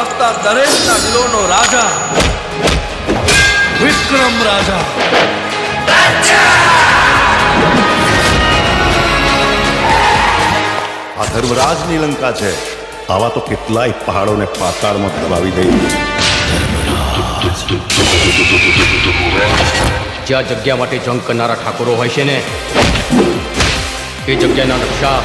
વસતા દરેકના દિલોનો રાજા વિક્રમ રાજા. આ ધર્મરાજની લંકા છે. આવા તો કેટલાય પહાડોને પાતાળમાં દબાવી દઈ. જ્યાં જગ્યા માટે જંગ કરનારા ઠાકોરો હોય છે ને, એ જગ્યાના નકશા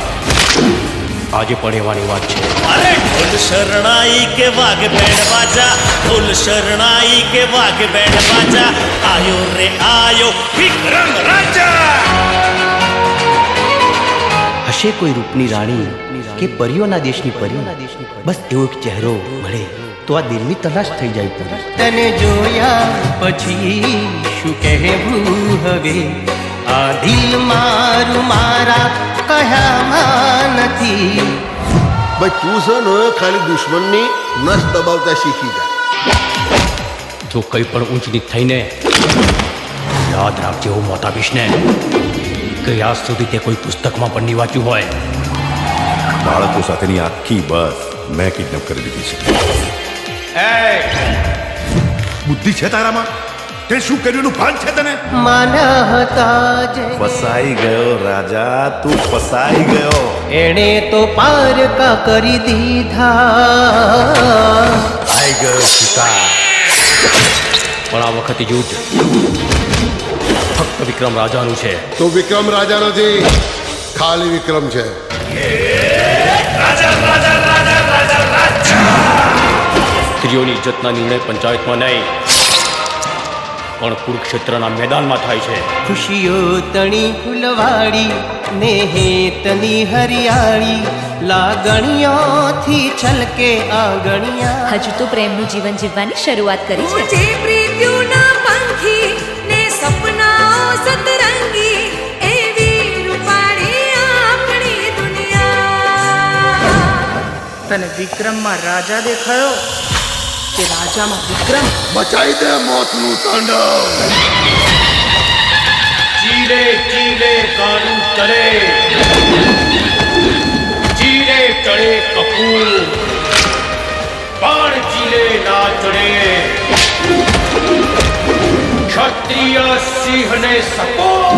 આજે પણ એવાની વાત છે. અરે ઢોલ શરણાઈ કે વાઘ બેડ બાજા, ઢોલ શરણાઈ કે વાઘ બેડ બાજા, આયો રે આયો વિક્રમ રાજા. હશે કોઈ રૂપની રાણી કે પરીઓના દેશની પરી, બસ એવો એક ચહેરો મળે તો આ દિલની તલાશ થઈ જાય. પૂરી તને જોયા પછી શું કહેવું હવે, આ દિલ મારું મારા કયામાં નથી. ભાઈ તું છે ને ખાલી દુશ્મનની નસ દબાવતા શીખી જા. જો કંઈ પણ ઊંચ નીચ થઈને યાદ રાખજે, હું મોત આપીશ ને કે આજ સુધી તે કોઈ પુસ્તકમાં પણ નહીં વાંચ્યું હોય. બાળકો સાથેની આખી બસ મેં કિડનેપ કરી દીધી છે. બુદ્ધિ છે તારામાં? તે શું કર્યું એનું ભાન છે તને? માના હતા જે ફસાઈ ગયો રાજા, તું ફસાઈ ગયો. એણે તો પારકા કરી દીધા. આવી ગયો શિકાર, પણ આ વખતે યુદ્ધ ફક્ત વિક્રમ રાજાનું છે. તો વિક્રમ રાજા નથી, ખાલી વિક્રમ છે. સ્ત્રીઓની ઇજ્જતના નિર્ણય પંચાયતમાં નહીં પણ કુરુક્ષેત્રના મેદાનમાં થાય છે. ખુશીઓ તણી ફૂલવાડી ને હેતની હરિયાળી, લાગણીઓથી છલકે આંગણિયા. હજુ તો પ્રેમનું જીવન જીવવાની શરૂઆત કરી છે. જે પ્રીત્યુના પંખી ને સપનાઓ સતરંગી, એવી રૂપાળી આપણી દુનિયા. તને વિક્રમમાં રાજા દેખાયો કે રાજામાં વિક્રમ? બચાઈ દે મોતનું તાંડવ. ચીરે ચીરે કાળું તરે, ચીરે ચડે કપૂર, બાણ ચીરે ના ચડે. ક્ષત્રિય સિંહને સપોટ